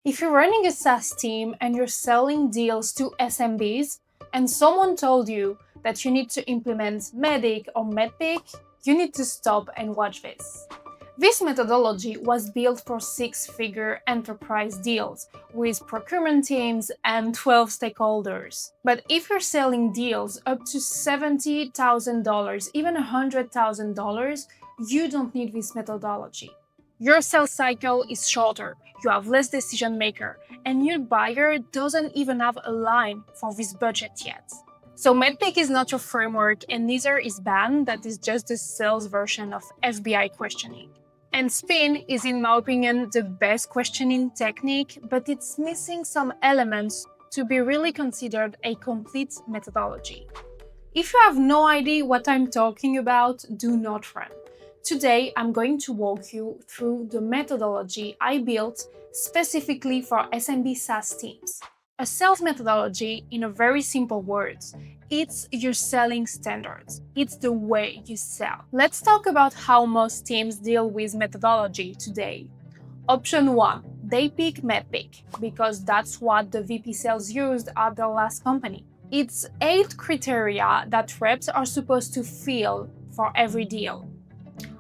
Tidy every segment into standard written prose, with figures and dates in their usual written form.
If you're running a SaaS team and you're selling deals to SMBs, and someone told you that you need to implement MEDDPICC or MEDDPICC, you need to stop and watch this. This methodology was built for six-figure enterprise deals with procurement teams and 12 stakeholders. But if you're selling deals up to $70,000, even $100,000, you don't need this methodology. Your sales cycle is shorter, you have less decision maker, and your buyer doesn't even have a line for this budget yet. So MEDDPICC is not your framework, and neither is BANT, that is just the sales version of FBI questioning. And SPIN is, in my opinion, the best questioning technique, but it's missing some elements to be really considered a complete methodology. If you have no idea what I'm talking about, do not run. Today, I'm going to walk you through the methodology I built specifically for SMB SaaS teams. A sales methodology, in a very simple words, it's your selling standards. It's the way you sell. Let's talk about how most teams deal with methodology today. Option 1. They pick MEDDPICC because that's what the VP sales used at their last company. It's 8 criteria that reps are supposed to fill for every deal.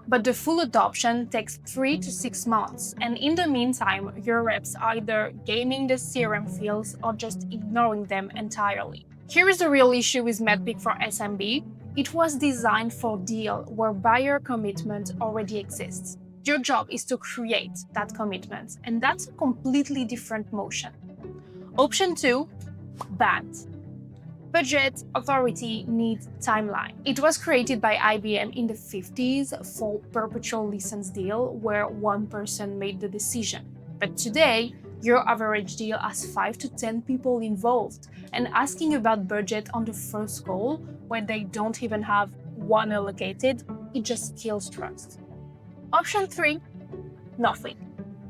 But the full adoption takes 3 to 6 months, and in the meantime, your reps are either gaming the CRM fields or just ignoring them entirely. Here is the real issue with MEDDPICC for SMB. It was designed for deal where buyer commitment already exists. Your job is to create that commitment, and that's a completely different motion. Option 2, BANT. Budget, authority, need, timeline. It was created by IBM in the 50s for perpetual license deal where one person made the decision. But today, your average deal has 5 to 10 people involved, and asking about budget on the first call when they don't even have one allocated, it just kills trust. Option 3, nothing.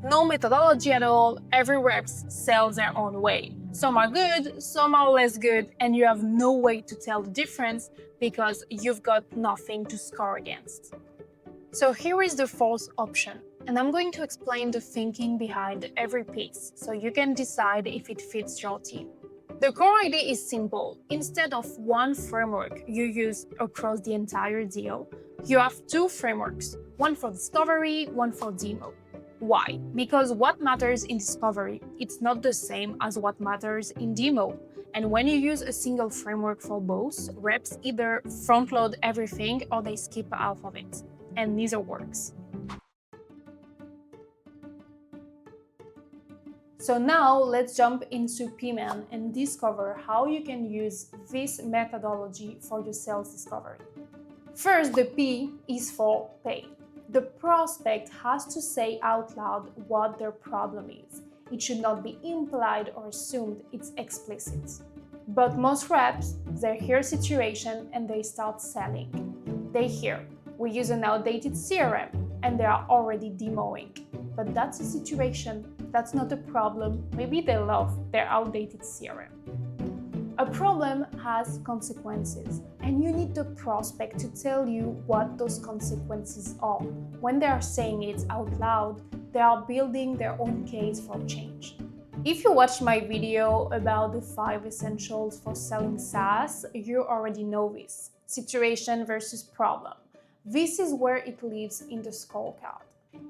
No methodology at all, every rep sells their own way. Some are good, some are less good, and you have no way to tell the difference because you've got nothing to score against. So here is the fourth option, and I'm going to explain the thinking behind every piece so you can decide if it fits your team. The core idea is simple. Instead of one framework you use across the entire deal, you have 2 frameworks, one for discovery, one for demo. Why? Because what matters in discovery, it's not the same as what matters in demo. And when you use a single framework for both, reps either front-load everything or they skip half of it. And neither works. So now let's jump into PIMEN and discover how you can use this methodology for your sales discovery. First, the P is for pay. The prospect has to say out loud what their problem is. It should not be implied or assumed, it's explicit. But most reps, they hear a situation and they start selling. They hear, we use an outdated CRM, and they are already demoing. But that's a situation, that's not a problem. Maybe they love their outdated CRM. A problem has consequences, and you need the prospect to tell you what those consequences are. When they are saying it out loud, they are building their own case for change. If you watched my video about the 5 essentials for selling SaaS, you already know this. Situation versus problem. This is where it lives in the scorecard.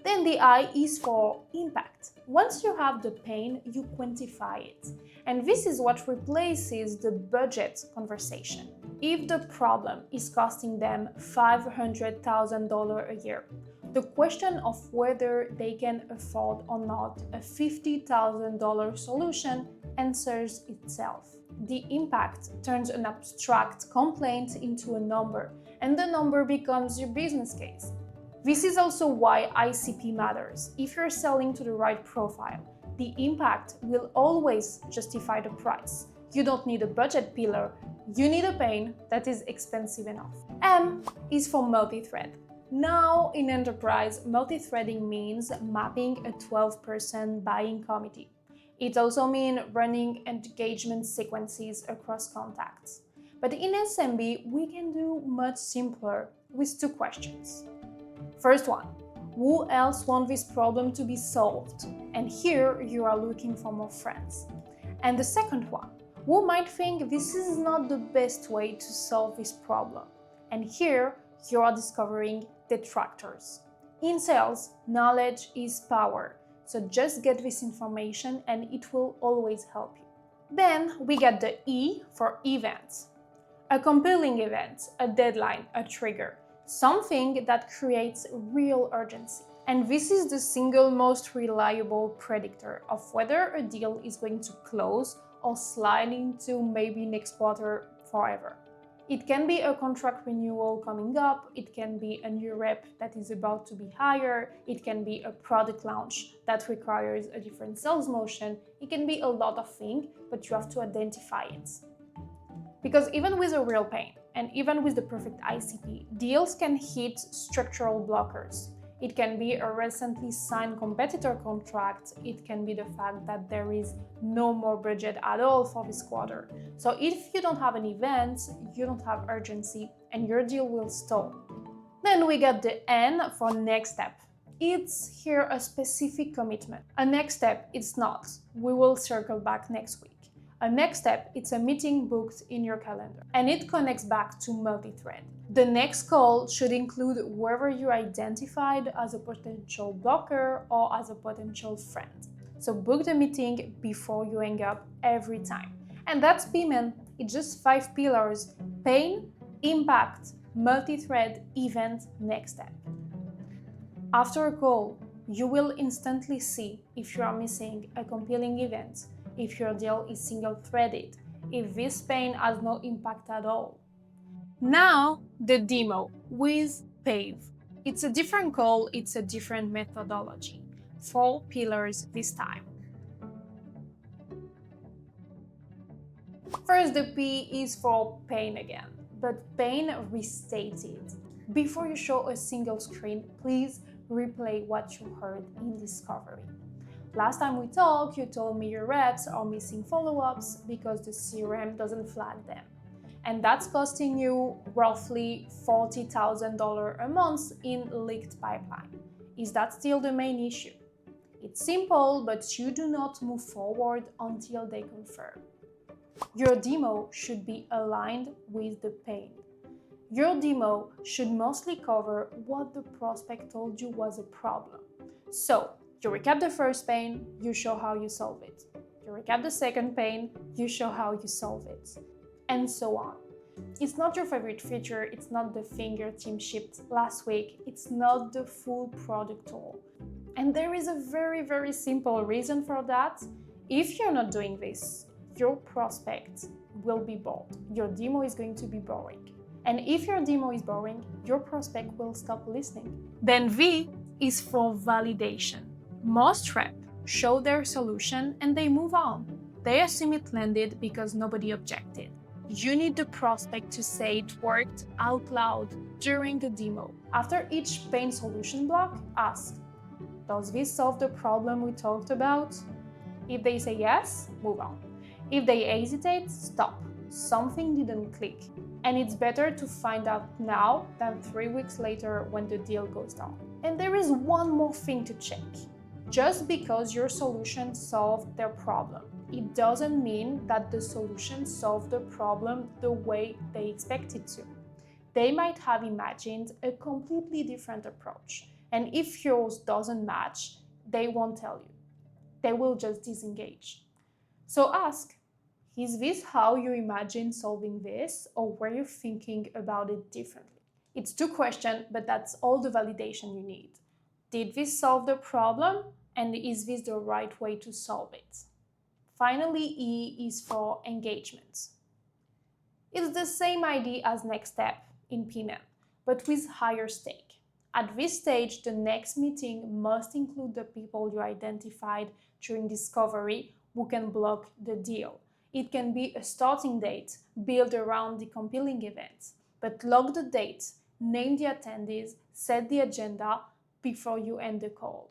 Then the I is for impact. Once you have the pain, you quantify it. And this is what replaces the budget conversation. If the problem is costing them $500,000 a year, the question of whether they can afford or not a $50,000 solution answers itself. The impact turns an abstract complaint into a number, and the number becomes your business case. This is also why ICP matters. If you're selling to the right profile, the impact will always justify the price. You don't need a budget pillar, you need a pain that is expensive enough. M is for multi-thread. Now in enterprise, multi-threading means mapping a 12-person buying committee. It also means running engagement sequences across contacts. But in SMB, we can do much simpler with 2 questions. First one, Who else wants this problem to be solved? And here you are looking for more friends. And the second one, who might think this is not the best way to solve this problem? And here you are discovering detractors. In sales, knowledge is power. So just get this information and it will always help you. Then we get the E for events. A compelling event, a deadline, a trigger, something that creates real urgency. And this is the single most reliable predictor of whether a deal is going to close or slide into maybe next quarter forever. It can be a contract renewal coming up, it can be a new rep that is about to be hired, it can be a product launch that requires a different sales motion, it can be a lot of things, but you have to identify it. Because even with a real pain, and even with the perfect ICP, deals can hit structural blockers. It can be a recently signed competitor contract, it can be the fact that there is no more budget at all for this quarter. So if you don't have an event, you don't have urgency, and your deal will stall. Then we get the N for next step. It's here a specific commitment. A next step, it's not. We will circle back next week. A next step, it's a meeting booked in your calendar, and it connects back to multi-thread. The next call should include whoever you identified as a potential blocker or as a potential friend. So book the meeting before you hang up every time. And that's PIMEN. It's just 5 pillars: pain, impact, multi-thread, event, next step. After a call, you will instantly see if you are missing a compelling event, if your deal is single-threaded, if this pain has no impact at all. Now, the demo with PAVE. It's a different call, it's a different methodology. 4 pillars this time. First, the P is for pain again, but pain restated. Before you show a single screen, please replay what you heard in discovery. Last time we talked, you told me your reps are missing follow-ups because the CRM doesn't flag them. And that's costing you roughly $40,000 a month in leaked pipeline. Is that still the main issue? It's simple, but you do not move forward until they confirm. Your demo should be aligned with the pain. Your demo should mostly cover what the prospect told you was a problem. So, you recap the first pain, you show how you solve it. You recap the second pain, you show how you solve it. And so on. It's not your favorite feature, it's not the thing your team shipped last week, it's not the full product tool. And there is a very, very simple reason for that. If you're not doing this, your prospect will be bored. Your demo is going to be boring. And if your demo is boring, your prospect will stop listening. Then V is for validation. Most reps show their solution and they move on. They assume it landed because nobody objected. You need the prospect to say it worked out loud during the demo. After each pain solution block, ask, does this solve the problem we talked about? If they say yes, move on. If they hesitate, stop. Something didn't click. And it's better to find out now than 3 weeks later when the deal goes down. And there is one more thing to check. Just because your solution solved their problem, it doesn't mean that the solution solved the problem the way they expected to. They might have imagined a completely different approach. And if yours doesn't match, they won't tell you. They will just disengage. So ask, is this how you imagine solving this, or were you thinking about it differently? It's 2 questions, but that's all the validation you need. Did this solve the problem? And is this the right way to solve it? Finally, E is for engagement. It's the same idea as next step in PIMEN, but with higher stake. At this stage, the next meeting must include the people you identified during discovery who can block the deal. It can be a starting date built around the compelling event, but log the date, name the attendees, set the agenda before you end the call.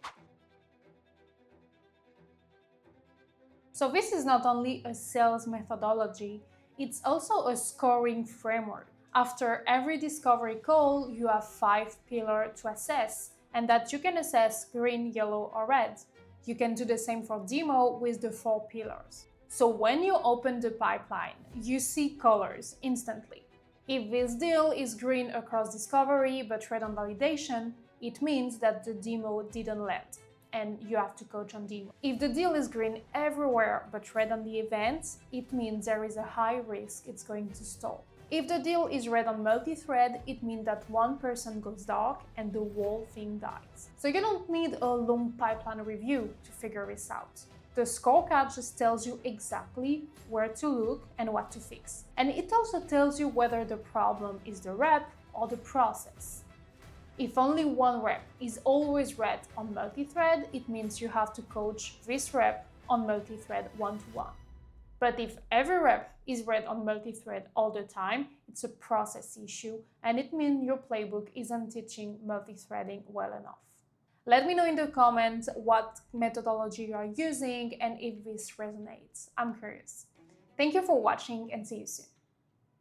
So this is not only a sales methodology, it's also a scoring framework. After every discovery call, you have 5 pillars to assess and that you can assess green, yellow, or red. You can do the same for demo with the 4 pillars. So when you open the pipeline, you see colors instantly. If this deal is green across discovery but red on validation, it means that the demo didn't land and you have to coach on demo. If the deal is green everywhere but red on the event, it means there is a high risk it's going to stall. If the deal is red on multi-thread, it means that one person goes dark and the whole thing dies. So you don't need a long pipeline review to figure this out. The scorecard just tells you exactly where to look and what to fix. And it also tells you whether the problem is the rep or the process. If only one rep is always red on multi-thread, it means you have to coach this rep on multi-thread one-to-one. But if every rep is red on multi-thread all the time, it's a process issue, and it means your playbook isn't teaching multi-threading well enough. Let me know in the comments what methodology you are using and if this resonates. I'm curious. Thank you for watching and see you soon.